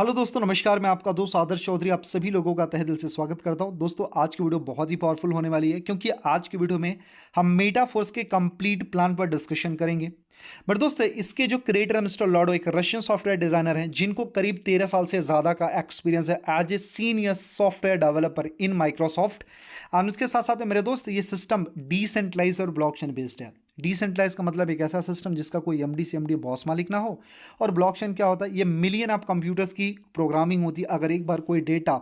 Hello दोस्तों, नमस्कार। मैं आपका दोस्त आदर्श चौधरी आप सभी लोगों का तहे दिल से स्वागत करता हूं। दोस्तों, आज की वीडियो बहुत ही पावरफुल होने वाली है क्योंकि आज की वीडियो में हम मेटाफोर्स के कंप्लीट प्लान पर डिस्कशन करेंगे। बट दोस्तों, इसके जो क्रिएटर है मिस्टर लॉर्डो, एक रशियन सॉफ्टवेयर डिजाइनर हैं जिनको करीब 13 साल से ज़्यादा का एक्सपीरियंस है as a senior software developer in Microsoft. और उसके साथ साथ में मेरे दोस्त, ये सिस्टम डिसेंट्रलाइज और ब्लॉकचेन बेस्ड है। डिसेंट्रलाइज का मतलब एक ऐसा सिस्टम जिसका कोई एमडी सीएमडी बॉस मालिक ना हो। और ब्लॉकचेन क्या होता है? ये मिलियन ऑफ कंप्यूटर्स की प्रोग्रामिंग होती है। अगर एक बार कोई डेटा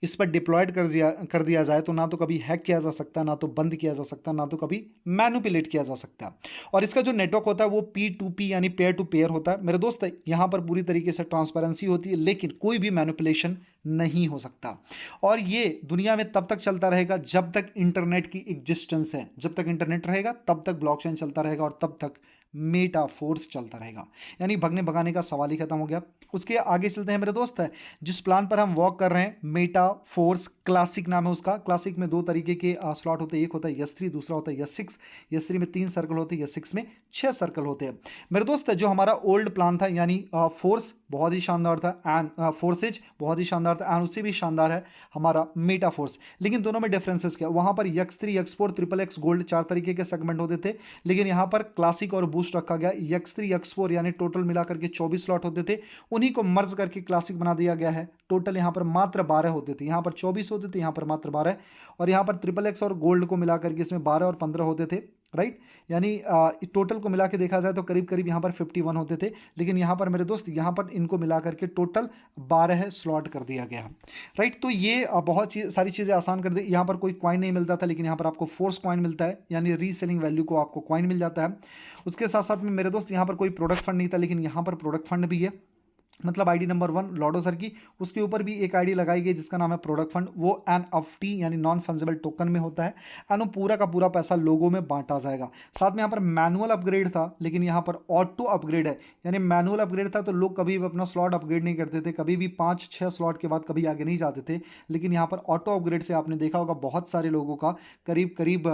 इस पर डिप्लॉयड कर दिया जाए तो ना तो कभी हैक किया जा सकता, ना तो बंद किया जा सकता, ना तो कभी मैनिपुलेट किया जा सकता। और इसका जो नेटवर्क होता है वो P2P यानी पेयर टू पेयर होता है। मेरे दोस्त, यहाँ पर पूरी तरीके से ट्रांसपेरेंसी होती है, लेकिन कोई भी मैनिपुलेशन नहीं हो सकता। और ये दुनिया में तब तक चलता रहेगा जब तक इंटरनेट की एग्जिस्टेंस है। जब तक इंटरनेट रहेगा तब तक ब्लॉकचेन चलता रहेगा और तब तक मेटाफोर्स चलता रहेगा। यानी भगने भगाने का सवाल ही खत्म हो गया। उसके आगे चलते हैं मेरे दोस्त। है जिस प्लान पर हम वॉक कर रहे हैं, मेटाफोर्स क्लासिक नाम है उसका। क्लासिक में दो तरीके के स्लॉट होते हैं, एक होता है S3, दूसरा होता है S6। S3 में 3 सर्कल होते हैं, S6 में 6 सर्कल होते हैं। मेरे दोस्त, जो हमारा ओल्ड प्लान था यानी फोर्स बहुत ही शानदार था एंड फोर्सेज बहुत ही शानदार था एंड उससे भी शानदार है हमारा मेटाफोर्स। लेकिन दोनों में डिफरेंसेस क्या? वहां पर X3, X4, triple x gold 4 तरीके के सेगमेंट होते थे, लेकिन यहां पर क्लासिक और बूस्ट रखा गया। X3, X4 यानी टोटल मिलाकर के 24 स्लॉट होते थे, उन्हीं को मर्ज करके क्लासिक बना दिया गया है। टोटल यहां पर मात्र 12 होते थे, यहां पर 24 होते थे, यहां पर मात्र 12। और यहां पर ट्रिपल एक्स और गोल्ड को मिलाकर के इसमें 12 और 15 होते थे, राइट। यानी टोटल को मिला के देखा जाए तो करीब करीब यहाँ पर 51 होते थे, लेकिन यहाँ पर मेरे दोस्त, यहाँ पर इनको मिला करके टोटल 12 स्लॉट कर दिया गया, राइट। तो ये बहुत सारी चीज़ें आसान कर दी। यहाँ पर कोई कॉइन नहीं मिलता था, लेकिन यहाँ पर आपको फोर्स कॉइन मिलता है, यानी रीसेलिंग वैल्यू को आपको कॉइन मिल जाता है। उसके साथ साथ में मेरे दोस्त, यहाँ पर कोई प्रोडक्ट फंड नहीं था, लेकिन यहाँ पर प्रोडक्ट फंड भी है। मतलब आईडी नंबर 1 लॉर्डो सर की, उसके ऊपर भी एक आईडी लगाई गई जिसका नाम है प्रोडक्ट फंड। वो NFT यानी नॉन फंजिबल टोकन में होता है एंड वो पूरा का पूरा पैसा लोगों में बांटा जाएगा। साथ में यहाँ पर मैनुअल अपग्रेड था, लेकिन यहाँ पर ऑटो अपग्रेड है। यानी मैनुअल अपग्रेड था तो लोग कभी भी अपना स्लॉट अपग्रेड नहीं करते थे, कभी भी 5-6 स्लॉट के बाद कभी आगे नहीं जाते थे। लेकिन यहाँ पर ऑटो अपग्रेड से आपने देखा होगा बहुत सारे लोगों का करीब करीब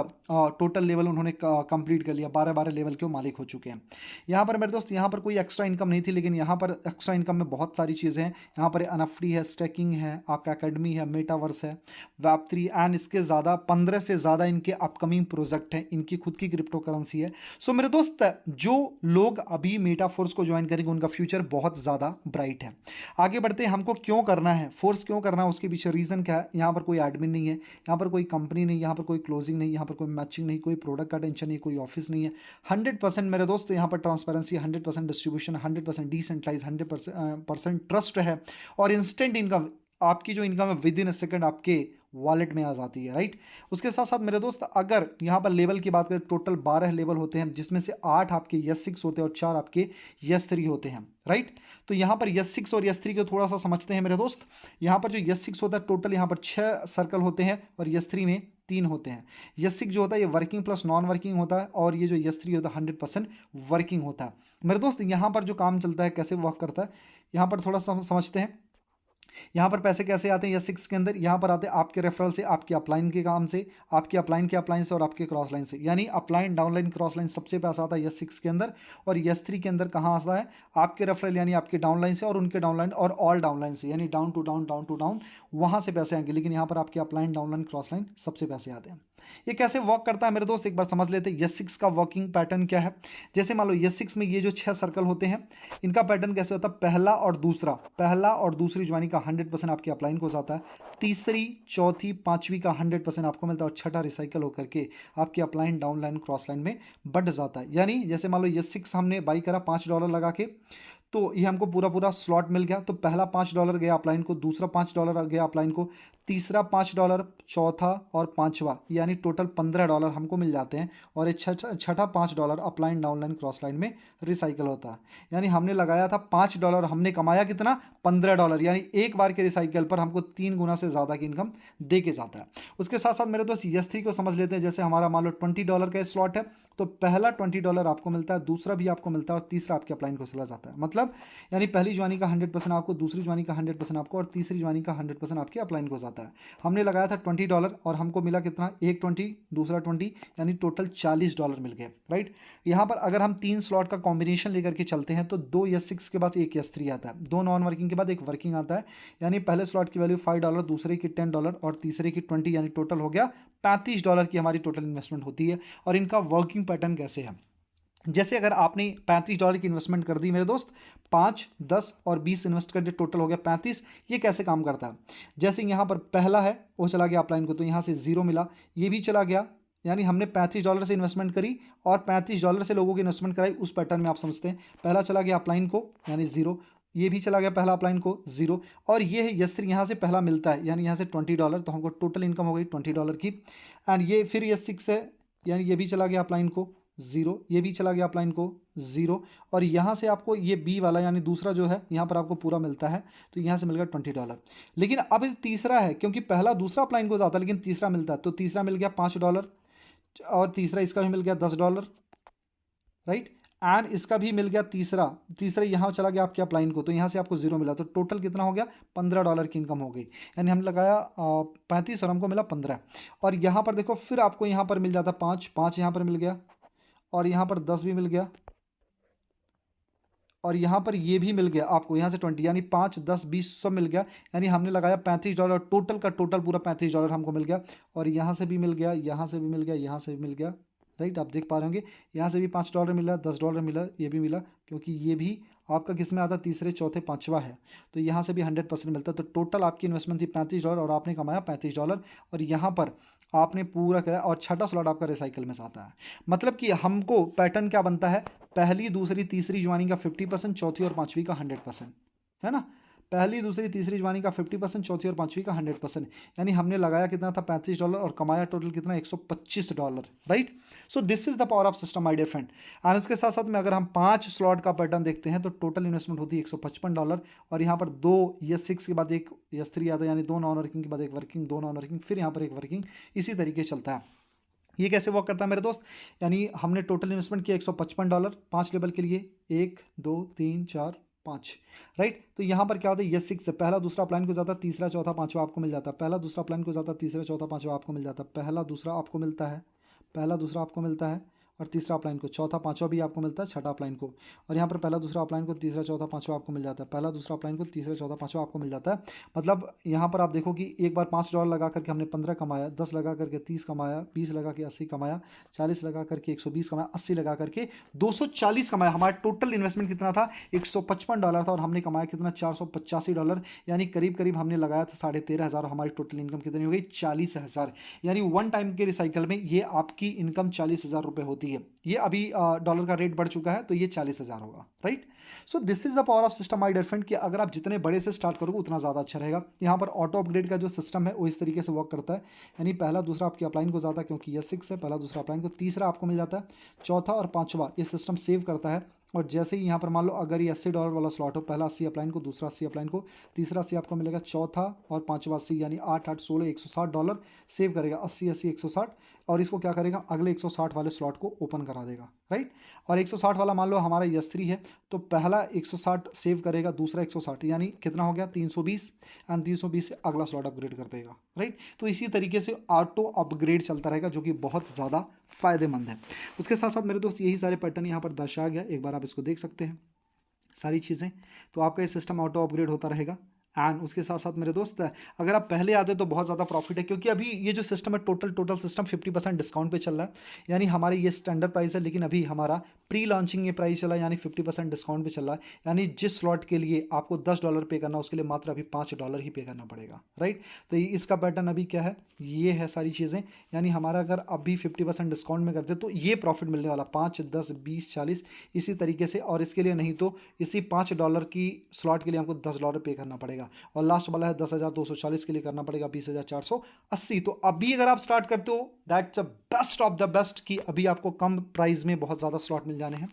टोटल लेवल उन्होंने कंप्लीट कर लिया, 12-12 लेवल के मालिक हो चुके हैं। यहाँ पर मेरे दोस्त, यहाँ पर कोई एक्स्ट्रा इनकम नहीं थी, लेकिन यहाँ पर एक्स्ट्रा इनकम में बहुत सारी चीज़ें हैं। यहाँ पर NFT है, स्टैकिंग है, आपका अकेडमी है, मेटावर्स है, Web3 एंड इसके ज़्यादा 15 से ज़्यादा इनके अपकमिंग प्रोजेक्ट हैं, इनकी खुद की क्रिप्टो करेंसी है। सो मेरे दोस्त, जो लोग अभी मेटाफोर्स को ज्वाइन करेंगे उनका फ्यूचर बहुत ज़्यादा ब्राइट है। आगे बढ़ते हैं, हमको क्यों करना है फोर्स, क्यों करना है, उसके पीछे रीज़न क्या है? यहाँ पर कोई एडमिन नहीं है, यहाँ पर कोई कंपनी नहीं, यहाँ पर कोई क्लोजिंग नहीं, यहाँ पर कोई मैचिंग नहीं, कोई प्रोडक्ट का टेंशन नहीं, कोई ऑफिस नहीं है। 100% मेरे दोस्त यहाँ पर ट्रांसपेरेंसी, 100% डिस्ट्रीब्यूशन, 100% डिसेंट्रलाइज, 100% ट्रस्ट है। और इंस्टेंट इनकम, आपकी जो इनकम है विद इन अ सेकंड आपके वॉलेट में आ जाती है, राइट। उसके साथ साथ मेरे दोस्त, अगर यहाँ पर लेवल की बात करें, टोटल 12 लेवल होते हैं, जिसमें से 8 आपके S6 होते हैं और 4 आपके S3 होते हैं, राइट। तो यहाँ पर S6 और S3 को थोड़ा सा समझते हैं मेरे दोस्त। यहाँ पर जो S6 होता है, टोटल यहाँ पर 6 सर्कल होते हैं और S3 में 3 होते हैं। S6 जो होता है ये वर्किंग प्लस नॉन वर्किंग होता है, और ये जो S3 होता है 100% वर्किंग होता है। मेरे दोस्त, यहाँ पर जो काम चलता है, कैसे वर्क करता है, यहाँ पर थोड़ा सा समझते हैं। यहाँ पर पैसे कैसे आते हैं S6 के अंदर? यहाँ पर आते हैं आपके रेफरल से, आपके अपलाइन के काम से, आपके अपलाइन के अपलाइन से और आपके क्रॉस लाइन से। यानी अपलाइन, डाउनलाइन, क्रॉस लाइन सबसे पैसा आता है S6 के अंदर। और S3 के अंदर कहाँ आता है? आपके रेफरल यानी आपके डाउनलाइन से और उनके डाउनलाइन और ऑल डाउनलाइन से, यानी down to down, down to down, वहाँ से पैसे आएंगे। लेकिन यहाँ पर आपके अपलाइन, डाउनलाइन, क्रॉस लाइन सबसे पैसे आते हैं। ये कैसे वर्क करता है मेरे दोस्त, एक बार समझ लेते हैं। S6 का वर्किंग पैटर्न क्या है? जैसे मान लो S6 में ये जो 6 सर्कल होते हैं, इनका पैटर्न कैसे होता है? पहला और दूसरी ज्वाइनिंग का 100% आपके अपलाइन को जाता है, तीसरी, चौथी, पांचवी का 100% आपको मिलता है, और छठा रिसाइकल होकर के आपके अपलाइन, डाउनलाइन, क्रॉस लाइन में बढ़ जाता है। यानी जैसे मान लो S6 हमने बाई करा $5 लगा के, तो ये हमको पूरा पूरा स्लॉट मिल गया। तो पहला $5 गया अपलाइन को, दूसरा $5 गया अपलाइन को, तीसरा $5, चौथा और पांचवा, यानी टोटल $15 हमको मिल जाते हैं। और ये छठा $5 अपलाइन, डाउनलाइन, क्रॉस लाइन में रिसाइकल होता है। यानी हमने लगाया था $5, हमने कमाया कितना? $15। यानी एक बार के रिसाइकल पर हमको 3 गुना से ज़्यादा की इनकम दे के जाता है। उसके साथ साथ मेरे दोस्त S3 को समझ लेते हैं। जैसे हमारा मान लो $20 का स्लॉट है, तो पहला $20 आपको मिलता है, दूसरा भी आपको मिलता है और तीसरा आपके अपलाइन को चला जाता है। मतलब मतलब यानी पहली ज्वाइनिंग का 100% आपको, दूसरी ज्वाइनिंग का 100% आपको और तीसरी ज्वाइनिंग का 100% आपके अपलाइन को जाता है। हमने लगाया था $20 और हमको मिला कितना, एक 20 दूसरा 20 यानी टोटल $40 मिल गए, राइट। यहाँ पर अगर हम 3 स्लॉट का कॉम्बिनेशन लेकर के चलते हैं तो 2 S6 के बाद एक S3 आता है, 2 नॉन वर्किंग के बाद एक वर्किंग आता है, यानी पहले स्लॉट की वैल्यू $5, दूसरे की $10 और तीसरे की 20, यानी टोटल हो गया $35 की हमारी टोटल इन्वेस्टमेंट होती है। और इनका वर्किंग पैटर्न कैसे है, जैसे अगर आपने $35 की इन्वेस्टमेंट कर दी मेरे दोस्त, 5, 10 और 20 इन्वेस्ट कर दिए, टोटल हो गया 35। ये कैसे काम करता है, जैसे यहाँ पर पहला है वो चला गया अपलाइन को, तो यहाँ से 0 मिला, ये भी चला गया, यानी हमने $35 से इन्वेस्टमेंट करी और $35 से लोगों की इन्वेस्टमेंट कराई, उस पैटर्न में आप समझते हैं। पहला चला गया अपलाइन को यानी 0, ये भी चला गया पहला अपलाइन को 0, और ये है S3 यहाँ से पहला मिलता है, यानी यहाँ से $20, तो हमको टोटल इनकम हो गई $20 की। एंड ये फिर S6 है, यानी ये भी चला गया अपलाइन को 0, ये भी चला गया अपलाइन को 0, और यहाँ से आपको ये B वाला यानी दूसरा जो है यहाँ पर आपको पूरा मिलता है, तो यहाँ से मिल गया $20। लेकिन अब तीसरा है, क्योंकि पहला दूसरा अपलाइन को जाता है लेकिन तीसरा मिलता है, तो तीसरा मिल गया $5 और तीसरा इसका भी मिल गया $10, राइट। एंड इसका भी मिल गया तीसरा यहाँ चला गया आपके अपलाइन को, तो यहाँ से आपको 0 मिला, तो टोटल कितना हो गया, $15 की इनकम हो गई, यानी हमने लगाया 35 और हमको मिला 15। और यहाँ पर देखो फिर आपको यहाँ पर मिल जाता 5 यहाँ पर मिल गया, और यहाँ पर 10 भी मिल गया, और यहाँ पर ये भी मिल गया आपको, यहाँ से 20, यानी 5, 10, 20 सब मिल गया, यानी हमने लगाया $35, टोटल का टोटल पूरा $35 हमको मिल गया। और यहाँ से भी मिल गया, यहाँ से भी मिल गया, यहाँ से भी मिल गया, राइट। आप देख पा रहे होंगे यहाँ से भी $5 मिला, $10 मिला, ये भी मिला, क्योंकि ये भी आपका किस में आता, तीसरे चौथे पांचवा है, तो यहाँ से भी 100% मिलता है। तो टोटल आपकी इन्वेस्टमेंट थी $35 और आपने कमाया $35, और यहाँ पर आपने पूरा किया, और छठा स्लॉट आपका रिसाइकल में से आता है। मतलब कि हमको पैटर्न क्या बनता है, पहली दूसरी तीसरी ज्वाइनिंग का 50%, चौथी और पांचवी का 100%, है ना। पहली दूसरी तीसरी ज्वाइनिंग का 50%, चौथी और पांचवी का 100%, यानी हमने लगाया कितना था $35 और कमाया टोटल कितना $125, right. So this is the power of system my dear friend. And उसके साथ साथ में अगर हम 5 स्लॉट का पैटर्न देखते हैं तो टोटल इन्वेस्टमेंट होती है $155, और यहाँ पर 2 S6 के बाद एक S3 आता है, यानी 2 नॉन वर्किंग के बाद एक वर्किंग, 2 नॉन वर्किंग, फिर यहाँ पर एक वर्किंग, इसी तरीके चलता है। ये कैसे वर्क करता है मेरे दोस्त, यानी हमने टोटल इन्वेस्टमेंट किया $155 5 लेवल के लिए, 1 2 3 4 5, राइट। तो यहाँ पर क्या होता है, S6 से पहला दूसरा अपलाइन को जाता है, तीसरा चौथा पांचवा आपको मिल जाता है, पहला दूसरा अपलाइन को जाता है, तीसरा चौथा पांचवा आपको मिल जाता है, पहला दूसरा आपको मिलता है, पहला दूसरा आपको मिलता है, और तीसरा अपलाइन को, चौथा पांचवा भी आपको मिलता है, छठा अपलाइन को, और यहाँ पर पहला दूसरा अपलाइन को, तीसरा चौथा पांचवा आपको मिल जाता है, पहला दूसरा अपलाइन को, तीसरा चौथा पांचवा आपको मिल जाता है। मतलब यहाँ पर आप देखो कि एक बार $5 लगा करके हमने 15 कमाया, 10 लगा करके 30 कमाया, 20 लगा के 80 कमाया, 40 लगा करके 120 कमाया, 80 लगा करके 240 कमाया। हमारा टोटल इन्वेस्टमेंट कितना था, $155 था, और हमने कमाया कितना, $485, यानी करीब करीब हमने लगाया था 13,500, हमारी टोटल इनकम कितनी हो गई, 40,000, यानी वन टाइम के रिसाइकल में ये आपकी इनकम 40,000 रुपये होती है। ये अभी डॉलर का रेट बढ़ चुका है, तो ये 40,000 होगा, right. So this is the power of system my dear friend, कि अगर आप जितने बड़े से स्टार्ट करोगे उतना ज़्यादा अच्छा रहेगा। यहाँ पर ऑटो अपग्रेड का जो सिस्टम है वो इस तरीके से वर्क करता है, यानी पहला दूसरा आपकी अपलाइन को जाता है, क्योंकि S6 है, पहला दूसरा अपलाइन को, तीसरा आपको मिल जाता है, चौथा और पांचवा ये सिस्टम सेव करता है। और जैसे ही यहाँ पर मान लो अगर ये $80 वाला स्लॉट हो, पहला 80 अपलाइन को, दूसरा 80 अपलाइन को, तीसरा 80 आपको मिलेगा, चौथा और पांचवा 80, यानी 8 8 16 $160 सेव करेगा, 80 80 160, और इसको क्या करेगा, अगले 160 वाले स्लॉट को ओपन करा देगा, राइट। और 160 वाला मान लो हमारा S3 है, तो पहला 160 सेव करेगा, दूसरा 160, यानी कितना हो गया 320, एंड 320 से अगला स्लॉट अपग्रेड कर देगा, राइट। तो इसी तरीके से ऑटो अपग्रेड चलता रहेगा, जो कि बहुत ज़्यादा फायदेमंद है। उसके साथ साथ मेरे दोस्त यही सारे पैटर्न यहाँ पर दर्शाया गया, एक बार आप इसको देख सकते हैं सारी चीज़ें, तो आपका ये सिस्टम ऑटो अपग्रेड होता रहेगा। एंड उसके साथ साथ मेरे दोस्त अगर आप पहले आते तो बहुत ज़्यादा प्रॉफिट है, क्योंकि अभी ये जो सिस्टम है टोटल सिस्टम 50% डिस्काउंट पे चल रहा है, यानी हमारे ये स्टैंडर्ड प्राइस है, लेकिन अभी हमारा प्री लॉन्चिंग ये प्राइस चला, यानी 50% डिस्काउंट पे चल रहा है, यानी जिस स्लॉट के लिए आपको $10 पे करना उसके लिए मात्र अभी $5 ही पे करना पड़ेगा, राइट। तो इसका पैटर्न अभी क्या है, ये है सारी चीज़ें, यानी हमारा अगर अभी 50% डिस्काउंट में करते तो ये प्रॉफिट मिलने वाला 5 10 20 40 इसी तरीके से, और इसके लिए नहीं तो इसी $5 की स्लॉट के लिए हमको $10 पे करना पड़ेगा। पड़ेगा। और लास्ट वाला है 10,240 के लिए करना पड़ेगा 20,480। तो अभी अगर आप स्टार्ट करते हो that's a best of the best कि अभी आपको कम प्राइस में बहुत ज़्यादा स्लॉट मिल जाने हैं।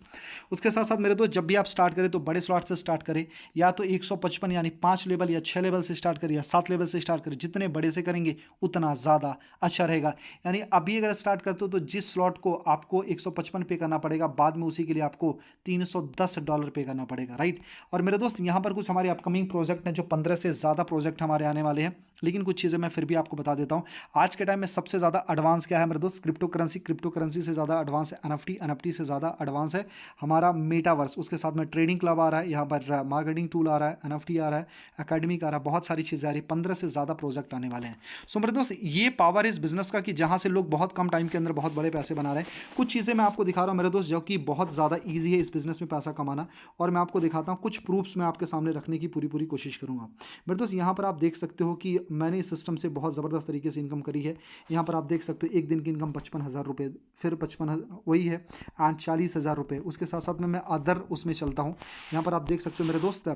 उसके साथ साथ मेरे दोस्त जब भी आप स्टार्ट करें तो बड़े स्लॉट से स्टार्ट करें, या तो 155 यानी 5 लेवल या 6 लेवल से स्टार्ट करें या 7 लेवल से स्टार्ट करें। जितने बड़े से करेंगे उतना ज़्यादा अच्छा रहेगा। यानी अभी अगर स्टार्ट करते हो तो जिस स्लॉट को आपको 155 पे करना पड़ेगा, बाद में उसी के लिए आपको $310 पे करना पड़ेगा, राइट। और मेरे दोस्त यहाँ पर कुछ हमारे अपकमिंग प्रोजेक्ट हैं, जो 15 से ज़्यादा प्रोजेक्ट हमारे आने वाले हैं, लेकिन कुछ चीज़ें मैं फिर भी आपको बता देता हूँ। आज के टाइम में सबसे ज़्यादा एडवांस क्या है मेरे दोस्त? क्रिप्टो करेंसी से ज़्यादा एडवांस है एनएफटी से ज़्यादा एडवांस है हमारा मेटावर्स। उसके साथ में ट्रेडिंग क्लब आ रहा है, यहाँ पर मार्केटिंग टूल आ रहा है, एनएफटी आ रहा है, एकेडमिक आ रहा है, बहुत सारी चीज़ें आ रही है। 15 से ज़्यादा प्रोजेक्ट आने वाले हैं। सो मेरे दोस्त ये पावर इस बिजनेस का कि जहाँ से लोग बहुत कम टाइम के अंदर बहुत बड़े पैसे बना रहे हैं। कुछ चीज़ें मैं आपको दिखा रहा हूँ मेरे दोस्त जो कि बहुत ज़्यादा ईजी है इस बिजनेस में पैसा कमाना, और मैं आपको दिखाता हूँ। कुछ प्रूफ्स मैं आपके सामने रखने की पूरी कोशिश करूँगा। मेरे दोस्त यहाँ पर आप देख सकते हो कि मैंने इस सिस्टम से बहुत ज़बरदस्त तरीके से इनकम करी है। यहाँ पर आप देख सकते हो एक दिन की इनकम 55,000 रुपये, फिर 55 वही है एंड 40,000 रुपये। उसके साथ साथ में मैं अदर उसमें चलता हूँ। यहाँ पर आप देख सकते हो मेरे दोस्त,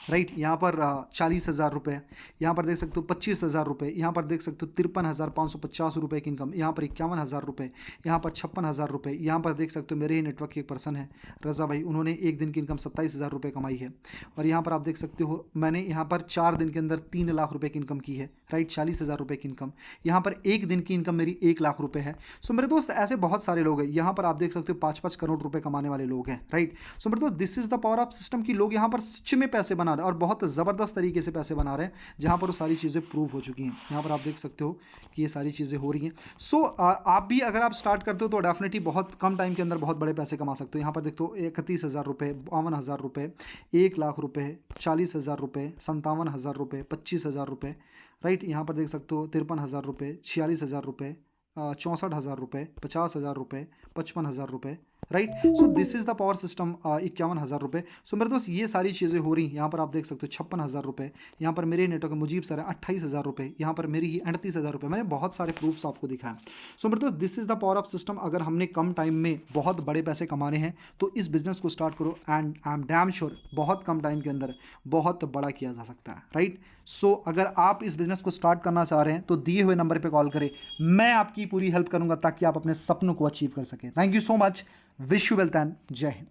राइट, यहाँ पर 40,000 रुपये, यहाँ पर देख सकते हो 25,000 रुपये, यहाँ पर देख सकते हो 53,550 रुपये की इनकम, यहाँ पर 51,000 रुपये, यहाँ पर 56,000 रुपये, यहाँ पर देख सकते हो मेरे ही नेटवर्क के एक पर्सन है रज़ा भाई, उन्होंने एक दिन की इनकम 27,000 रुपये कमाई है। और यहाँ पर आप देख सकते हो मैंने यहाँ पर 4 दिन के अंदर 3 लाख रुपये की इनकम की है, राइट, 40,000 रुपये की इनकम। यहाँ पर एक दिन की इनकम मेरी 1 लाख रुपये है। सो मेरे दोस्त ऐसे बहुत सारे लोग हैं। यहाँ पर आप देख सकते हो 5-5 करोड़ रुपये कमाने वाले लोग हैं, राइट। सो मेरे दोस्त this is the power of system की लोग यहाँ पर सच में पैसे बना रहे हैं और बहुत ज़बरदस्त तरीके से पैसे बना रहे हैं, जहाँ पर वो सारी चीज़ें प्रूव हो चुकी हैं। यहाँ पर आप देख सकते हो कि ये सारी चीज़ें हो रही हैं। सो आप भी अगर आप स्टार्ट करते हो तो डेफिनेटली बहुत कम टाइम के अंदर बहुत बड़े पैसे कमा सकते हो। यहाँ पर देखते हो 31,000 रुपये, 52,000 रुपये, 1 लाख रुपये, 40,000 रुपये, 57,000 रुपये, 25,000 रुपये, राइट। यहाँ पर देख सकते हो 53,000 रुपये, 46,000 रुपये, 64,000 रुपये, 50,000 रुपये, 55,000 रुपये, right. So this is the power system. 51,000 रुपये। सो मेरे दोस्त ये सारी चीज़ें हो रही हैं। यहाँ पर आप देख सकते हो 56,000 रुपये, यहाँ पर मेरे नेटवर्क मुजीब सर है 28,000 रुपये, यहाँ पर मेरी ही 38,000 रुपये। मैंने बहुत सारे प्रूफ्स आपको दिखाया। सो मेरे दोस्त this is the power of system. अगर हमने कम टाइम में बहुत बड़े पैसे कमाने हैं तो इस बिज़नेस को स्टार्ट करो and I am damn sure बहुत कम टाइम के अंदर बहुत बड़ा किया जा सकता है, राइट। सो अगर आप इस बिज़नेस को स्टार्ट करना चाह रहे हैं तो दिए हुए नंबर पर कॉल करें, मैं आपकी पूरी हेल्प करूँगा ताकि आप अपने सपनों को अचीव कर सकें। Thank you so much. Wish you wealth and जय हिंद।